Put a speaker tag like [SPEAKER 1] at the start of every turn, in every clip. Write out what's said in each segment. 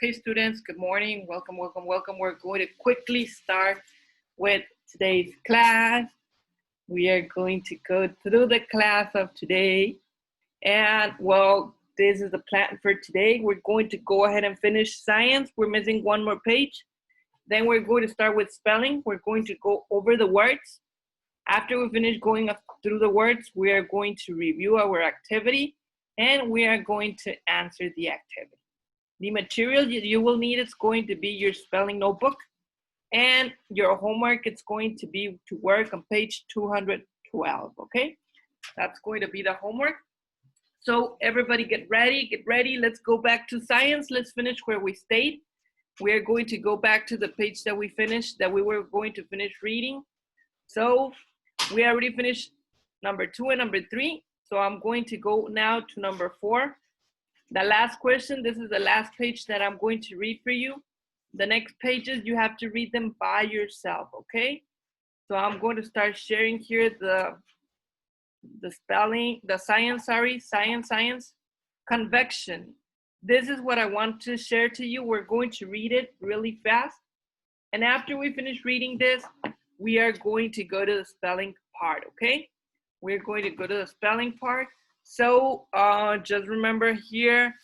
[SPEAKER 1] Okay, students, good morning. Welcome, welcome, welcome. We're going to quickly start with today's class. We are going to go through the class of today. And well, this is the plan for today. We're going to go ahead and finish science. We're missing one more page. Then we're going to start with spelling. We're going to go over the words. After we finish going through the words, we are going to review our activity and we are going to answer the activity. The material you will need is going to be your spelling notebook, and your homework is going to be to work on page 212, okay? That's going to be the homework. So everybody get ready. Let's go back to science. Let's finish where we stayed. We are going to go back to the page that we finished, that we were going to finish reading. So we already finished number 2 and number 3. So I'm going to go now to number 4. The last question, this is the last page that I'm going to read for you. The next pages, you have to read them by yourself, okay? So I'm going to start sharing here the spelling, the science, science. Convection. This is what I want to share to you. We're going to read it really fast. And after we finish reading this, we are going to go to the spelling part, okay? We're going to go to the spelling part. So just remember here,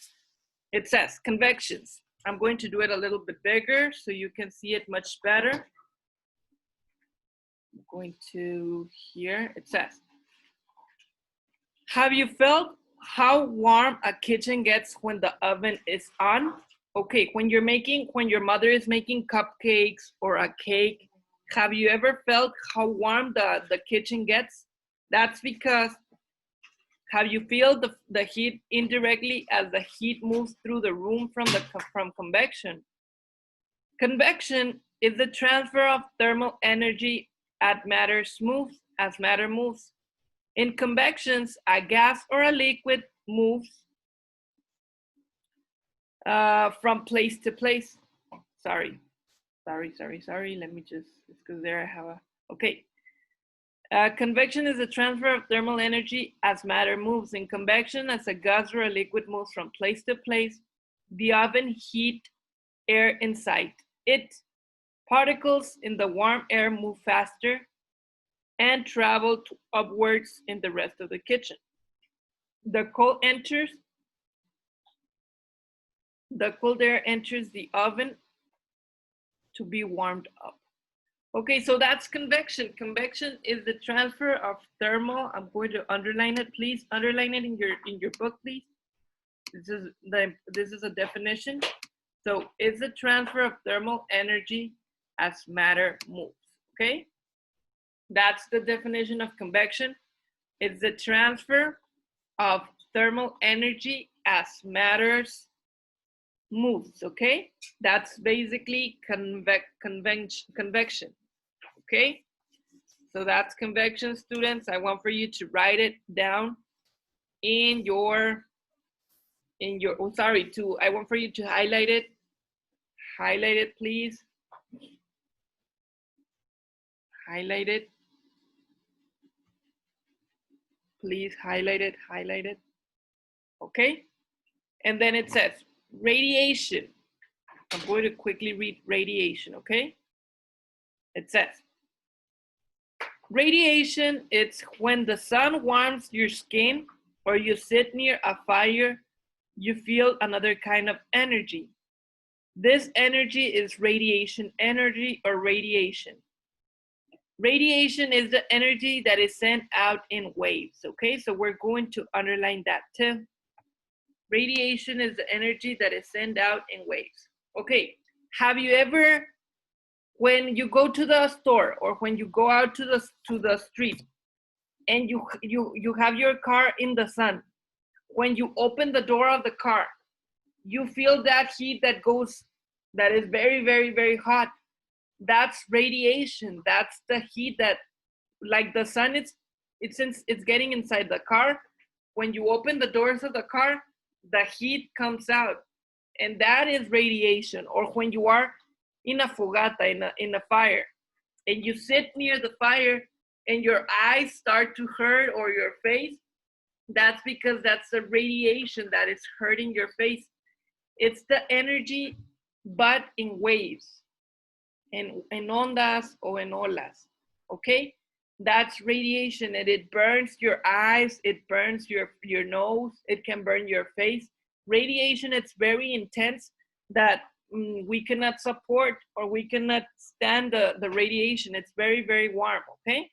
[SPEAKER 1] it says convections. I'm going to do it a little bit bigger so you can see it much better. I'm going to here, it says, have you felt how warm a kitchen gets when the oven is on? Okay, when your mother is making cupcakes or a cake, have you ever felt how warm the kitchen gets? That's because have you feel the heat indirectly as the heat moves through the room from convection? Convection is the transfer of thermal energy as matter moves. In convections, a gas or a liquid moves from place to place. Sorry. Let me just, because there I have a, okay. Convection is the transfer of thermal energy as matter moves. In convection, as a gas or a liquid moves from place to place, the oven heat air inside it. Particles in the warm air move faster and travel upwards in the rest of the kitchen. The cold enters The cold air enters the oven to be warmed up. Okay, so that's convection. Convection is the transfer of thermal. I'm going to underline it. Please underline it in your book, please. This is a definition. So it's the transfer of thermal energy as matter moves. Okay, that's the definition of convection. It's the transfer of thermal energy as matters moves. Okay, that's basically convection. Okay, so that's convection, students. I want for you to write it down I want for you to highlight it. Highlight it, please. Highlight it. Please highlight it, highlight it. Okay, and then it says radiation. I'm going to quickly read radiation, okay? It says, radiation, it's when the sun warms your skin or you sit near a fire, you feel another kind of energy. This energy is radiation energy or radiation. Radiation is the energy that is sent out in waves, okay? So we're going to underline that too. Radiation is the energy that is sent out in waves. Okay, have you ever, when you go to the store or when you go out to the street and you have your car in the sun, when you open the door of the car, you feel that heat that is very, very, very hot. That's radiation. That's the heat that, like the sun, it's getting inside the car. When you open the doors of the car, the heat comes out, and that is radiation. Or when you are in a fogata, in a fire, and you sit near the fire and your eyes start to hurt or your face, that's because that's the radiation that is hurting your face. It's the energy, but in waves, en ondas o en olas, okay? That's radiation, and it burns your eyes, it burns your nose, it can burn your face. Radiation, it's very intense that we cannot support or we cannot stand the radiation. It's very, very warm, okay?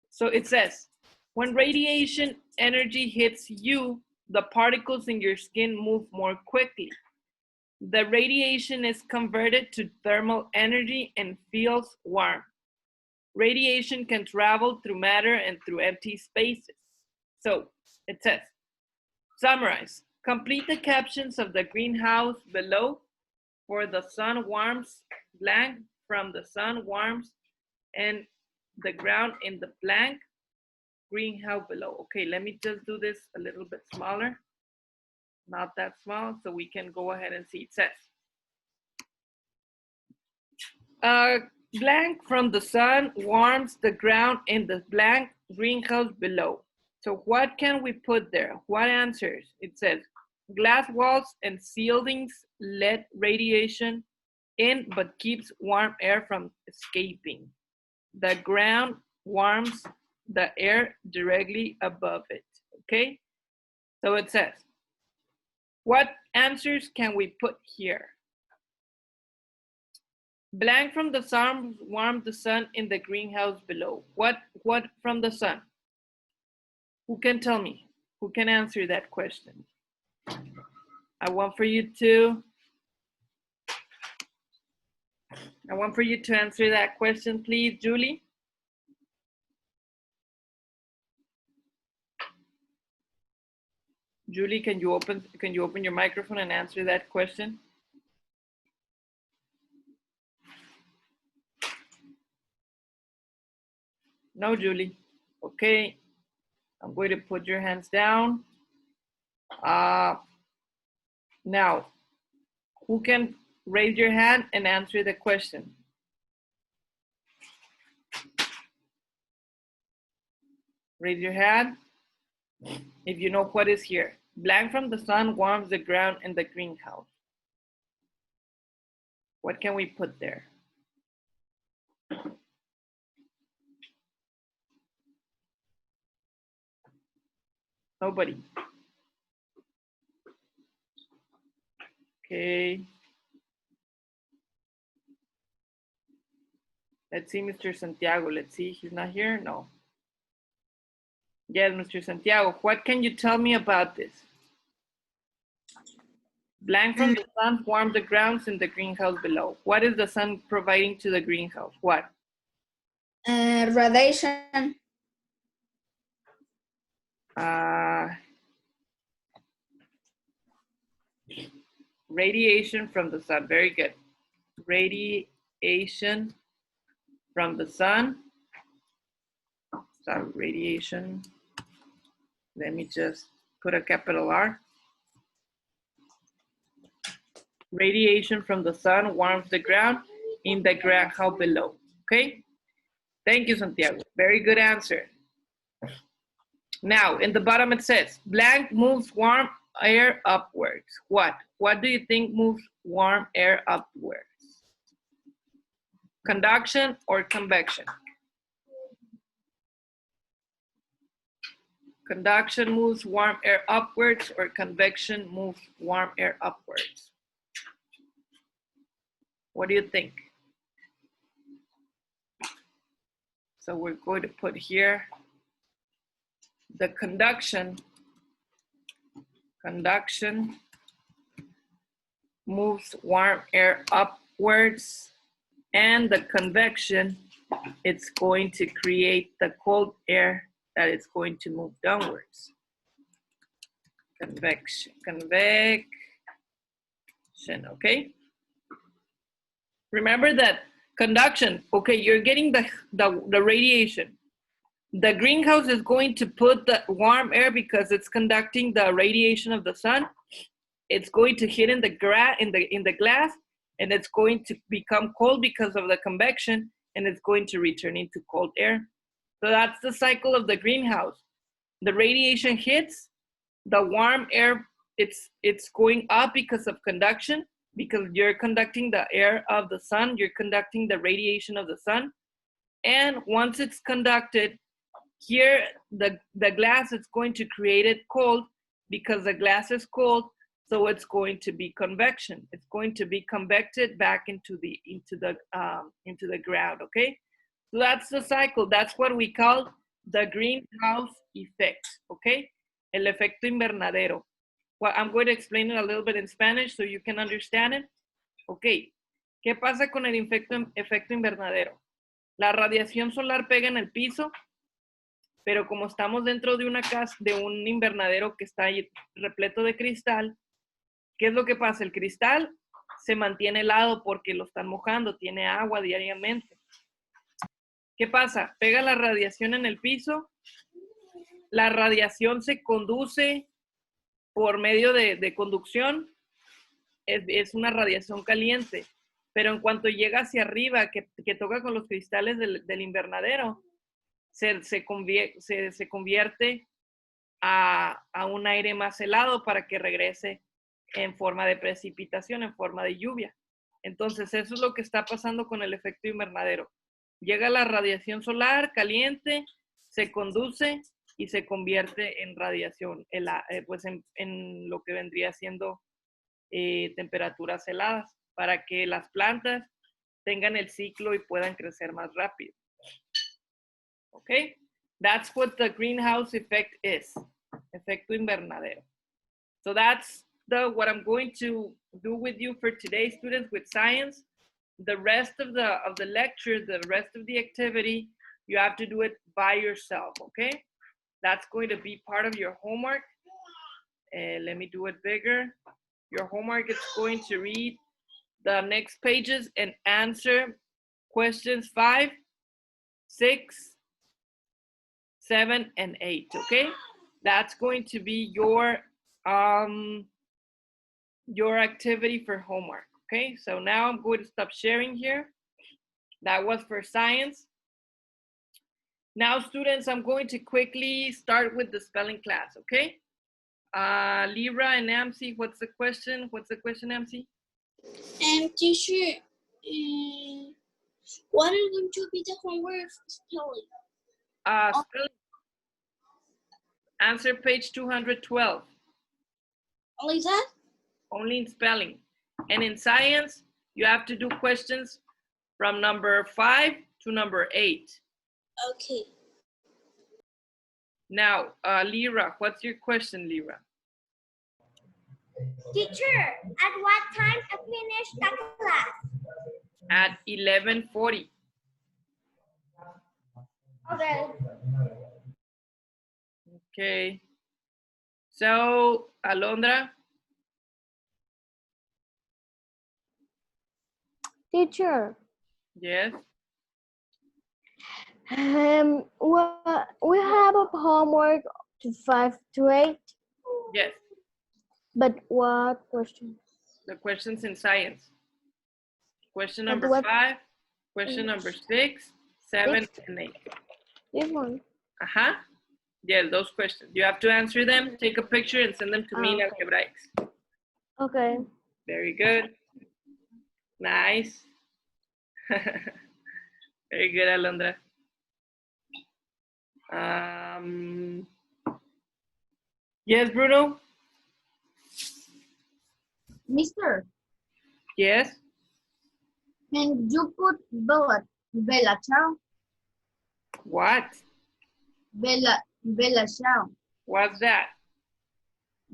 [SPEAKER 1] So it says, when radiation energy hits you, the particles in your skin move more quickly. The radiation is converted to thermal energy and feels warm. Radiation can travel through matter and through empty spaces. So it says, summarize, complete the captions of the greenhouse below. For the sun warms, blank, from the sun warms, and the ground in the blank, greenhouse below. Okay, let me just do this a little bit smaller. Not that small, so we can go ahead and see. It says, blank, from the sun warms the ground in the blank greenhouse below. So what can we put there? What answers? It says, glass walls and ceilings let radiation in but keeps warm air from escaping. The ground warms the air directly above it, okay? So it says, what answers can we put here? Blank, from the sun warms the sun in the greenhouse below. What from the sun? Who can tell me? Who can answer that question? I want for you to answer that question, please, Julie. Julie, can you open your microphone and answer that question? No, Julie. Okay. I'm going to put your hands down. Now, who can raise your hand and answer the question? Raise your hand if you know what is here. Blank, from the sun warms the ground in the greenhouse. What can we put there? Nobody. Okay. Let's see, Mr. Santiago. Let's see, he's not here? No. Yes, Mr. Santiago, what can you tell me about this? Blank from the sun warm the grounds in the greenhouse below. What is the sun providing to the greenhouse? What?
[SPEAKER 2] Radiation.
[SPEAKER 1] Radiation from the sun. Very good. Radiation from the sun. So radiation. Let me just put a capital R. Radiation from the sun warms the ground in the greenhouse below. Okay? Thank you, Santiago. Very good answer. Now, in the bottom it says, blank moves warm air upwards. What? What do you think moves warm air upwards? Conduction or convection? Conduction moves warm air upwards or convection moves warm air upwards? What do you think? So we're going to put here the conduction moves warm air upwards, and the convection, it's going to create the cold air that it's going to move downwards. Convection, okay? Remember that conduction, okay, you're getting the radiation. The greenhouse is going to put the warm air because it's conducting the radiation of the sun. It's going to hit in the glass, and it's going to become cold because of the convection, and it's going to return into cold air. So that's the cycle of the greenhouse. The radiation hits, the warm air, it's going up because of conduction, because you're conducting the air of the sun, you're conducting the radiation of the sun. And once it's conducted, here, the glass is going to create it cold because the glass is cold, so it's going to be convection. It's going to be convected back into the ground, okay? So that's the cycle. That's what we call the greenhouse effect, okay? El efecto invernadero. Well, I'm going to explain it a little bit in Spanish so you can understand it. Okay, ¿qué pasa con el efecto invernadero? La radiación solar pega en el piso, pero como estamos dentro de una casa, de un invernadero que está ahí repleto de cristal, ¿qué es lo que pasa? El cristal se mantiene helado porque lo están mojando, tiene agua diariamente. ¿Qué pasa? Pega la radiación en el piso, la radiación se conduce por medio de conducción, es una radiación caliente, pero en cuanto llega hacia arriba, que toca con los cristales del invernadero, se convierte a un aire más helado para que regrese en forma de precipitación, en forma de lluvia. Entonces, eso es lo que está pasando con el efecto invernadero. Llega la radiación solar caliente, se conduce y se convierte en radiación, pues en lo que vendría siendo temperaturas heladas, para que las plantas tengan el ciclo y puedan crecer más rápido. Okay, that's what the greenhouse effect is, efecto invernadero. So that's what I'm going to do with you for today, students, with science. The rest of the lecture, the rest of the activity, you have to do it by yourself, okay? That's going to be part of your homework. Let me do it bigger. Your homework is going to read the next pages and answer questions 5, 6, 7, and 8, okay? That's going to be your activity for homework, okay? So now I'm going to stop sharing here. That was for science. Now, students, I'm going to quickly start with the spelling class, okay? Libra and Amsi, what's the question? What's the question, Amsi?
[SPEAKER 2] Teacher, what is going to be the homework spelling?
[SPEAKER 1] Spelling. Answer page 212.
[SPEAKER 2] Only that?
[SPEAKER 1] Only in spelling. And in science, you have to do questions from number 5 to number 8.
[SPEAKER 2] Okay.
[SPEAKER 1] Now, Lira, what's your question, Lira?
[SPEAKER 2] Teacher, at what time I finish the class?
[SPEAKER 1] At 11:40.
[SPEAKER 2] Okay.
[SPEAKER 1] Okay. So, Alondra?
[SPEAKER 3] Teacher,
[SPEAKER 1] Yes.
[SPEAKER 3] we have a homework to 5 to 8,
[SPEAKER 1] Yes.
[SPEAKER 3] but what question?
[SPEAKER 1] The questions in science. Question number
[SPEAKER 3] what-
[SPEAKER 1] 5, question number 6, 7, and 8.
[SPEAKER 3] This one.
[SPEAKER 1] Uh-huh. Yeah, those questions. You have to answer them, take a picture, and send them to me in
[SPEAKER 3] Okay.
[SPEAKER 1] Algebraics.
[SPEAKER 3] Okay.
[SPEAKER 1] Very good. Nice. Very good, Alondra. Yes, Bruno?
[SPEAKER 4] Mister,
[SPEAKER 1] Yes?
[SPEAKER 4] can you put Bella Ciao?
[SPEAKER 1] What?
[SPEAKER 4] Bella Ciao.
[SPEAKER 1] What's that?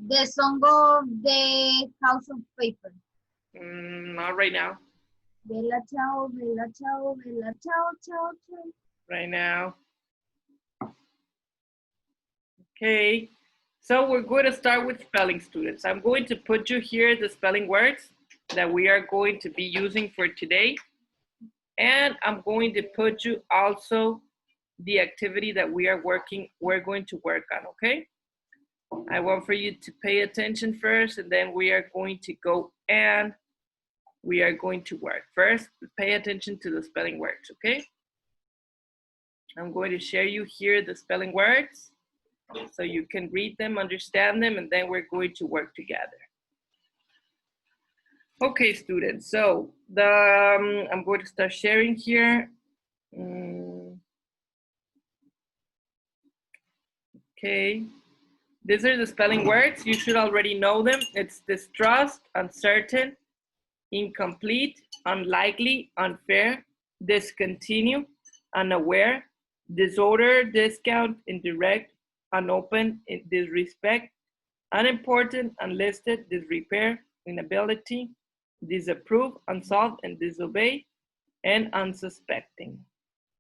[SPEAKER 4] The song of the House of Paper.
[SPEAKER 1] Not right now.
[SPEAKER 4] Bella Ciao, Bella Ciao, Bella Ciao, Ciao, Ciao.
[SPEAKER 1] Right now. Okay. So we're going to start with spelling, students. I'm going to put you here the spelling words that we are going to be using for today. And I'm going to put you also the activity that we're going to work on, okay? I want for you to pay attention first, and then we are going to go and we are going to work. First, pay attention to the spelling words, okay? I'm going to share you here the spelling words so you can read them, understand them, and then we're going to work together. Okay, students, so I'm going to start sharing here. Okay, these are the spelling words. You should already know them. It's distrust, uncertain, incomplete, unlikely, unfair, discontinue, unaware, disorder, discount, indirect, unopened, disrespect, unimportant, unlisted, disrepair, inability, disapprove, unsolved, and disobey, and unsuspecting.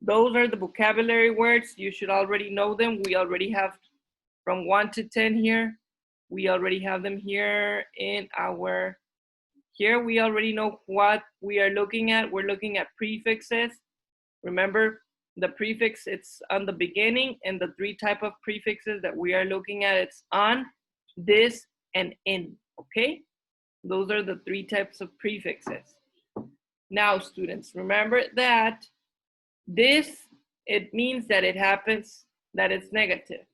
[SPEAKER 1] Those are the vocabulary words. You should already know them. We already have from 1 to 10 here. We already have them here in our, here we already know what we are looking at. We're looking at prefixes. Remember, the prefix, it's on the beginning, and the 3 type of prefixes that we are looking at, it's on, this, and in, okay? Those are the 3 types of prefixes. Now, students, remember that this, it means that it happens, that it's negative.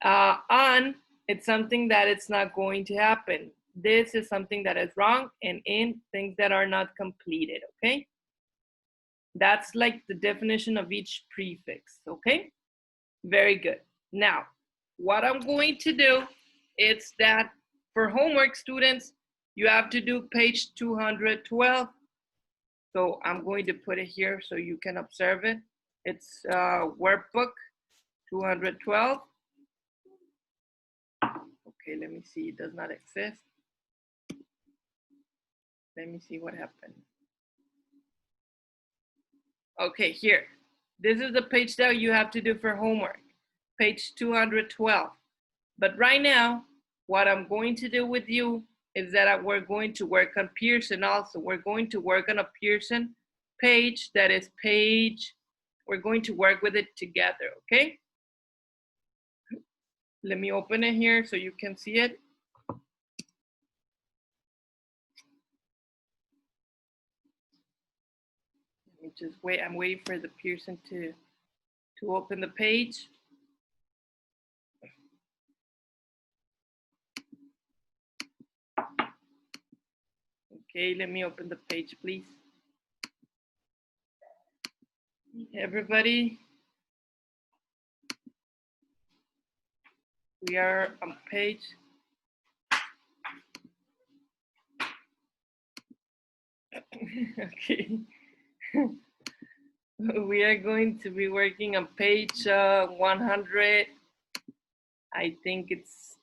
[SPEAKER 1] On, it's something that it's not going to happen. This is something that is wrong, and in, things that are not completed, okay? That's like the definition of each prefix, okay? Very good. Now, what I'm going to do is that for homework, students, you have to do page 212. So I'm going to put it here so you can observe it. It's workbook 212. Okay, let me see, it does not exist. Let me see what happened. Okay, here. This is the page that you have to do for homework, page 212. But right now, what I'm going to do with you is that we're going to work on Pearson also. We're going to work on a Pearson page that is we're going to work with it together, okay? Let me open it here so you can see it. Let me just wait, I'm waiting for the Pearson to open the page. Okay, let me open the page, please. Everybody, we are on page Okay. We are going to be working on page 100. I think it's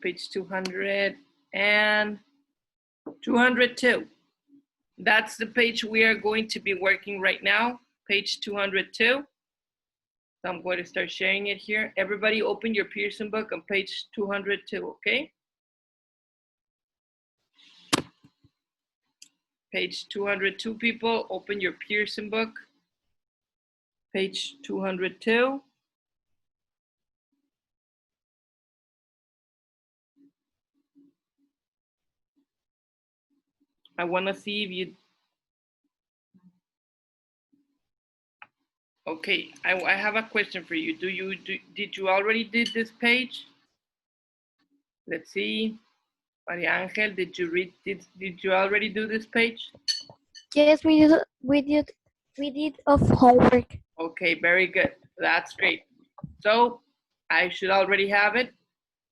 [SPEAKER 1] page 200 and 202. That's the page we are going to be working right now, page 202. So I'm going to start sharing it here. Everybody open your Pearson book on page 202, okay? Page 202, people, open your Pearson book. Page 202. I want to see if you, okay, I have a question for you. Did you already did this page? Let's see. Maria Angel, did you already do this page?
[SPEAKER 3] Yes, we did of homework.
[SPEAKER 1] Okay, very good. That's great. So I should already have it.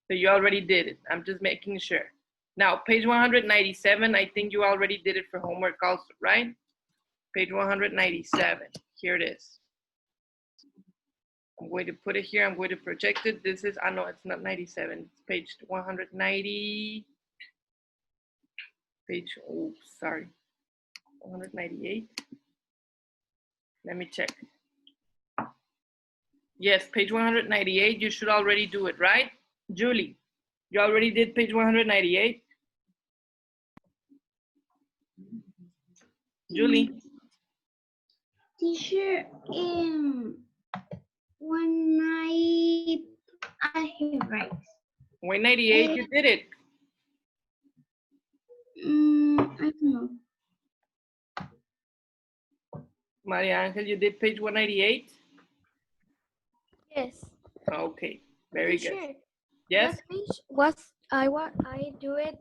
[SPEAKER 1] So you already did it. I'm just making sure. Now, page 197, I think you already did it for homework also, right? Page 197, here it is. I'm going to put it here. I'm going to project it. This is, no, it's not 97. It's page 190. Page, oh, sorry. 198. Let me check. Yes, page 198. You should already do it, right? Julie, you already did page 198? Julie?
[SPEAKER 2] Teacher, when I have right.
[SPEAKER 1] 198, you did it.
[SPEAKER 2] I don't know.
[SPEAKER 1] Maria Angel, you did page 198?
[SPEAKER 3] Yes.
[SPEAKER 1] Okay, very good.
[SPEAKER 3] Teacher,
[SPEAKER 1] Yes?
[SPEAKER 3] that page I do it,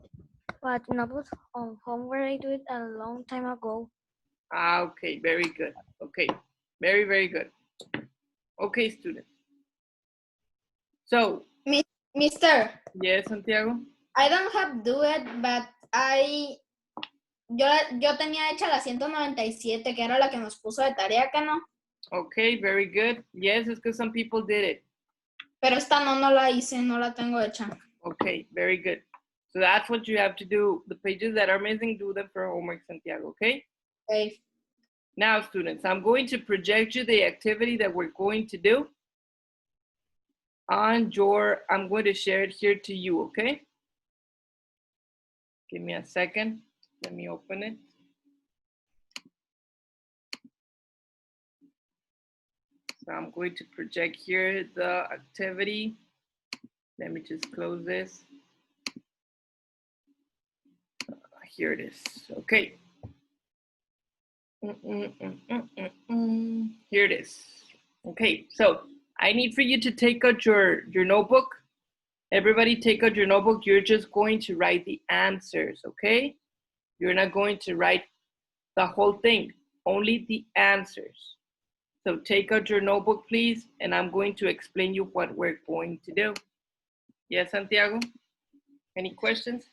[SPEAKER 3] but not was on homework. I do it a long time ago.
[SPEAKER 1] Okay, very good. Okay, very, very good. Okay, students. So,
[SPEAKER 5] Mister,
[SPEAKER 1] yes, Santiago?
[SPEAKER 5] I don't have do it, but yo tenía hecha la 197, que era la que nos puso de tarea, que no.
[SPEAKER 1] Okay, very good. Yes, it's because some people did it.
[SPEAKER 5] Pero esta no la hice, no la tengo hecha.
[SPEAKER 1] Okay, very good. So that's what you have to do. The pages that are missing, do them for homework, Santiago, okay?
[SPEAKER 5] Okay.
[SPEAKER 1] Now, students, I'm going to project you the activity that we're going to do on your, I'm going to share it here to you, okay? Give me a second. Let me open it. So I'm going to project here the activity. Let me just close this. Here it is, okay. Here it is. Okay, so I need for you to take out your notebook. Everybody take out your notebook. You're just going to write the answers, okay? You're not going to write the whole thing, only the answers. So take out your notebook, please, and I'm going to explain you what we're going to do. Yes, Santiago? Any questions?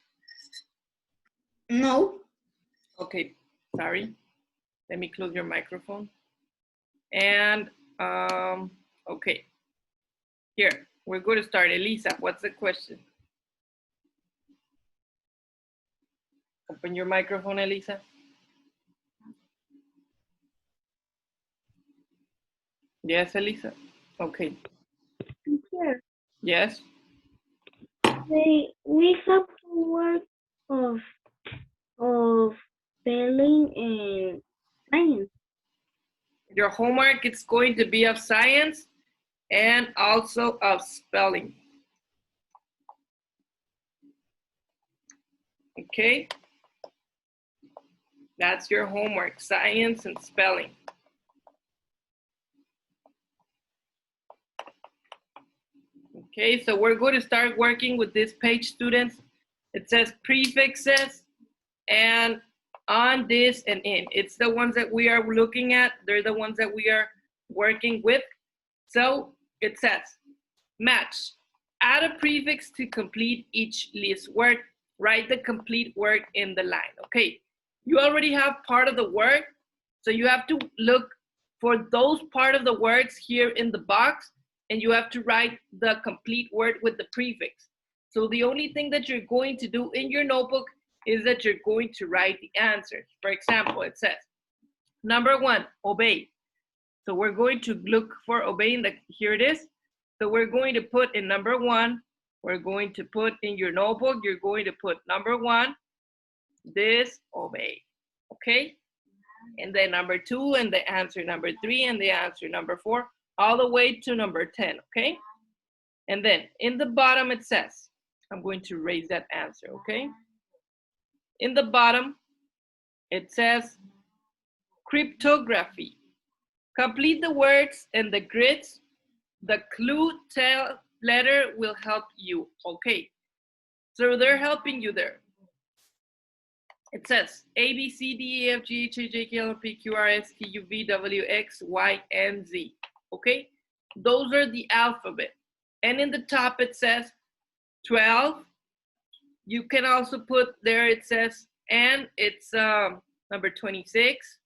[SPEAKER 5] No.
[SPEAKER 1] Okay, sorry. Let me close your microphone. And, okay. Here, we're going to start. Elisa, what's the question? Open your microphone, Elisa. Yes, Elisa. Okay.
[SPEAKER 2] Teacher,
[SPEAKER 1] Yes.
[SPEAKER 2] we have homework of spelling and science.
[SPEAKER 1] Your homework is going to be of science and also of spelling. Okay? That's your homework, science and spelling. Okay, so we're going to start working with this page, students. It says prefixes and on, this, and in. It's the ones that we are looking at. They're the ones that we are working with. So it says, match. Add a prefix to complete each list word. write the complete word in the line. Okay, you already have part of the word, so you have to look for those part of the words here in the box, and you have to write the complete word with the prefix. So the only thing that you're going to do in your notebook is that you're going to write the answers. For example, it says, number 1, obey. So we're going to look for obey, here it is. So we're going to put in number 1, we're going to put in your notebook, you're going to put number 1, disobey, okay? And then number 2, and the answer number 3, and the answer number 4, all the way to number 10, okay? And then in the bottom it says, I'm going to erase that answer, okay? In the bottom, it says cryptography. Complete the words and the grids. The clue tell letter will help you, okay? So they're helping you there. It says A, B, C, D, E, F, G, H, I, J, K, L, M, P, Q, R, S, T, U, V, W, X, Y, and Z, okay? Those are the alphabet. And in the top it says 12. You can also put there, it says, and it's number 26.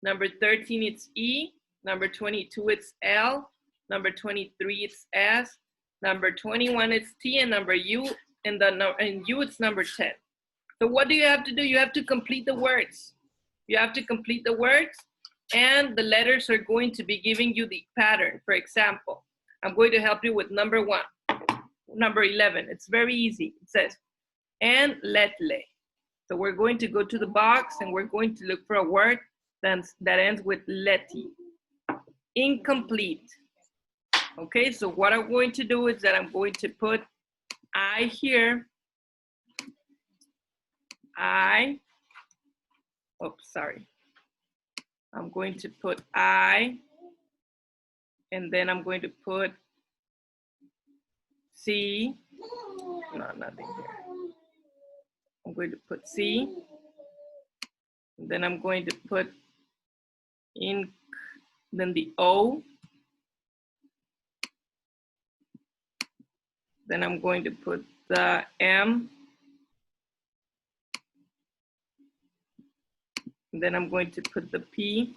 [SPEAKER 1] Number 13, it's E. Number 22, it's L. Number 23, it's S. Number 21, it's T. And number U, and U, it's number 10. So what do you have to do? You have to complete the words. You have to complete the words, and the letters are going to be giving you the pattern. For example, I'm going to help you with number 1. Number 11, it's very easy. It says, and letle. So we're going to go to the box and we're going to look for a word that ends with leti. Incomplete. Okay, so what I'm going to do is that I'm going to put I here. I'm going to put I, and then I'm going to put C. No, nothing here. I'm going to put C. And then I'm going to put in, then the O. Then I'm going to put the M. And then I'm going to put the P.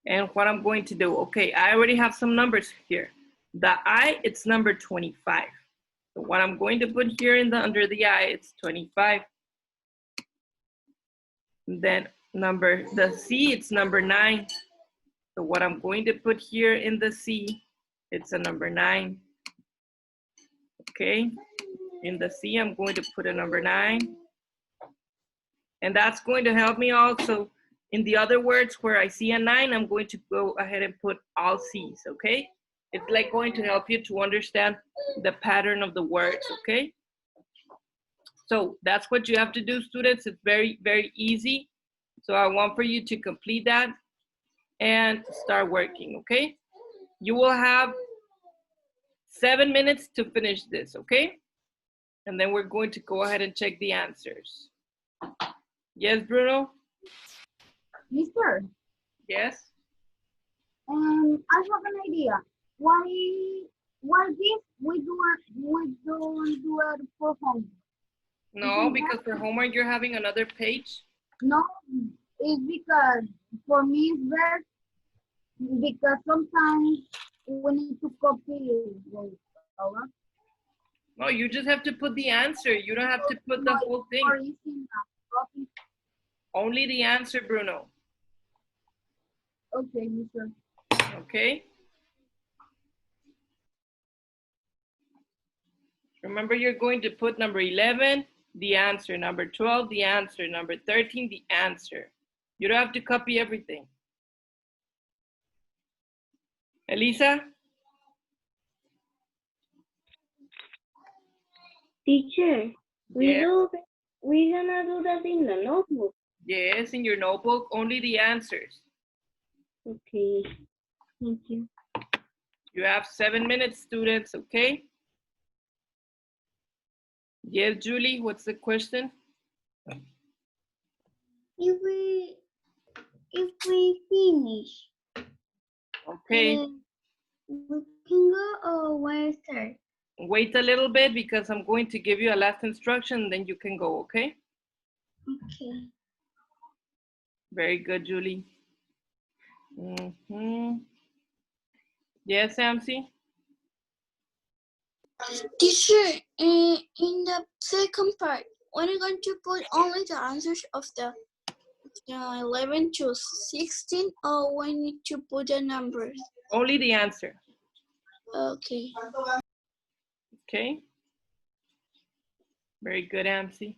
[SPEAKER 1] And what I'm going to do, okay, I already have some numbers here. The I, it's number 25. So what I'm going to put here under the I, it's 25. And then the C, it's number 9. So what I'm going to put here in the C, it's a number 9. Okay, in the C, I'm going to put a number 9. And that's going to help me also in the other words where I see a 9, I'm going to go ahead and put all C's, okay? It's like going to help you to understand the pattern of the words, okay? So that's what you have to do, students. It's very, very easy. So I want for you to complete that and start working, okay? You will have 7 minutes to finish this, okay? And then we're going to go ahead and check the answers. Yes, Bruno?
[SPEAKER 4] Mister,
[SPEAKER 1] Yes?
[SPEAKER 4] I have an idea. Why this we don't do it for home?
[SPEAKER 1] No, because for homework you're having another page.
[SPEAKER 4] No, it's because for me it's best because sometimes we need to copy it.
[SPEAKER 1] No, you just have to put the answer. You don't have to put the whole thing. Only the answer, Bruno.
[SPEAKER 4] Okay, Mister.
[SPEAKER 1] Okay? Remember, you're going to put number 11, the answer, number 12, the answer, number 13, the answer. You don't have to copy everything. Elisa?
[SPEAKER 3] Teacher,
[SPEAKER 1] Yes.
[SPEAKER 3] we're gonna do that in the notebook.
[SPEAKER 1] Yes, in your notebook, only the answers.
[SPEAKER 3] Okay, thank you.
[SPEAKER 1] You have 7 minutes, students, okay? Yes, Julie, what's the question?
[SPEAKER 2] If we finish,
[SPEAKER 1] Okay,
[SPEAKER 2] we can go or where start?
[SPEAKER 1] wait a little bit because I'm going to give you a last instruction, then you can go, okay?
[SPEAKER 5] Okay.
[SPEAKER 1] Very good, Julie. Yes, Samsi?
[SPEAKER 6] Teacher, in the second part, when are you going to put only the answers of the 11 to 16, or we need to put the numbers?
[SPEAKER 1] Only the answer,
[SPEAKER 6] Okay.
[SPEAKER 1] okay? Very good, Amsi.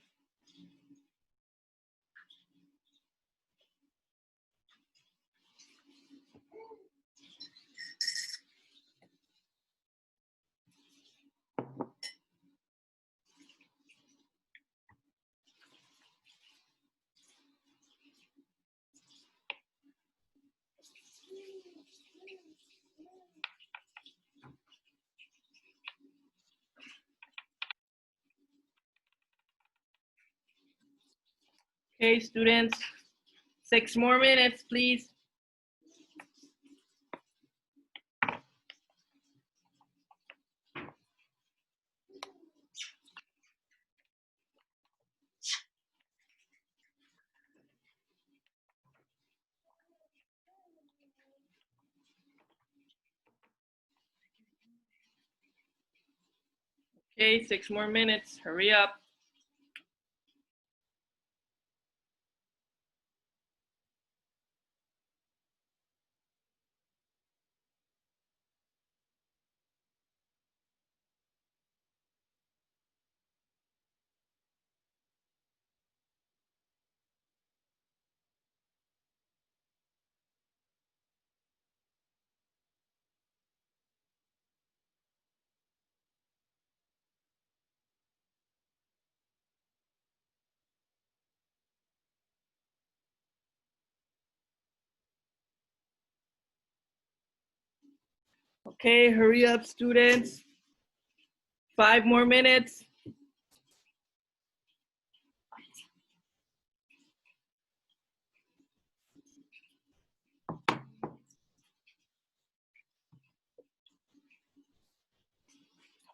[SPEAKER 1] Okay, students, 6 more minutes, please. Okay, 6 more minutes, hurry up. Okay, hurry up, students. 5 more minutes.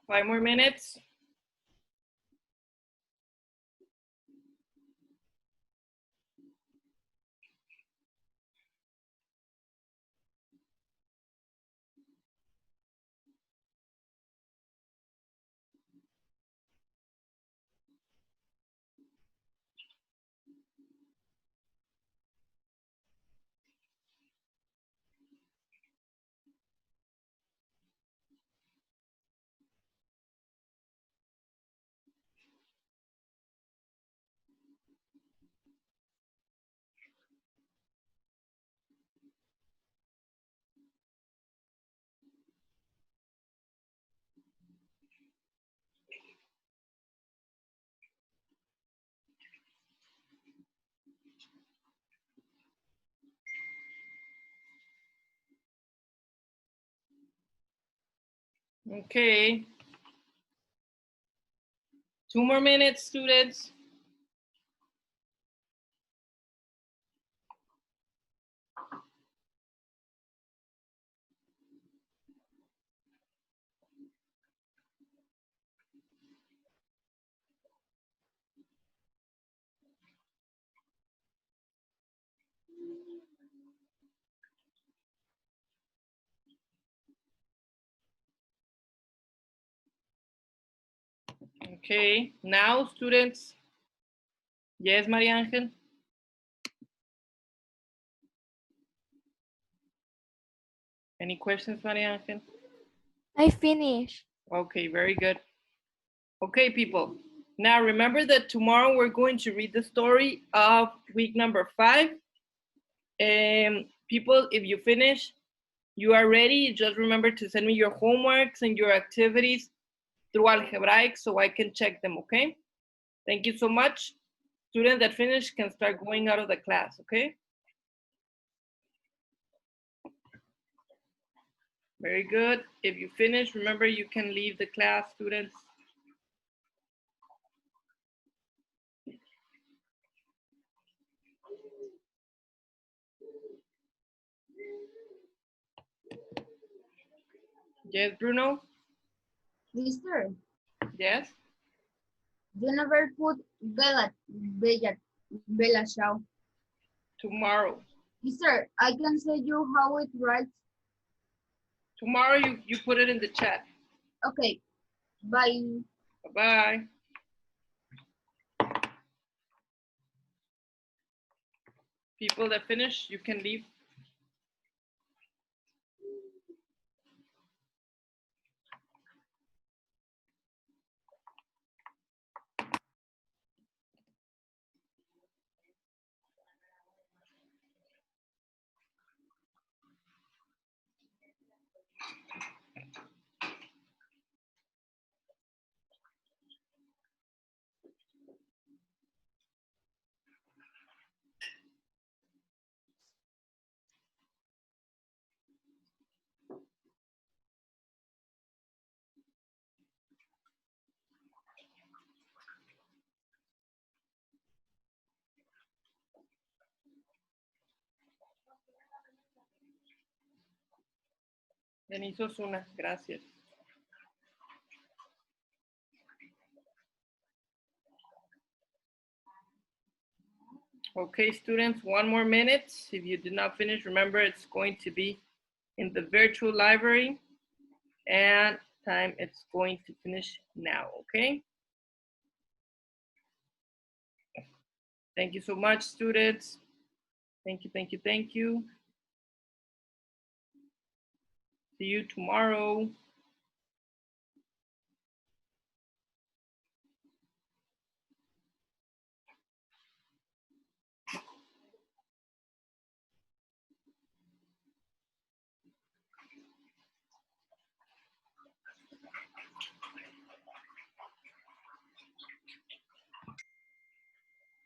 [SPEAKER 1] Five more minutes. Okay. 2 more minutes, students. Okay, now students. Yes, Maria Angel? Any questions, Maria Angel?
[SPEAKER 3] I finished.
[SPEAKER 1] Okay, very good. Okay, people. Now remember that tomorrow we're going to read the story of week number 5. People, if you finish, you are ready. Just remember to send me your homeworks and your activities through Algebraic so I can check them, okay? Thank you so much. Students that finish can start going out of the class, okay? Very good. If you finish, remember you can leave the class, students. Yes, Bruno?
[SPEAKER 4] Sister,
[SPEAKER 1] Yes?
[SPEAKER 4] you never put Bella Ciao.
[SPEAKER 1] Tomorrow.
[SPEAKER 4] Sister, I can say you how it writes.
[SPEAKER 1] Tomorrow you put it in the chat.
[SPEAKER 4] Okay, bye.
[SPEAKER 1] Bye-bye. People that finish, you can leave. Denise Osuna, gracias. Okay, students, 1 more minute. If you did not finish, remember it's going to be in the virtual library and time it's going to finish now, okay? Thank you so much, students. Thank you, thank you, thank you. See you tomorrow.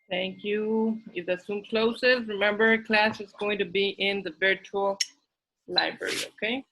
[SPEAKER 1] Thank you. If the Zoom closes, remember class is going to be in the virtual library, okay?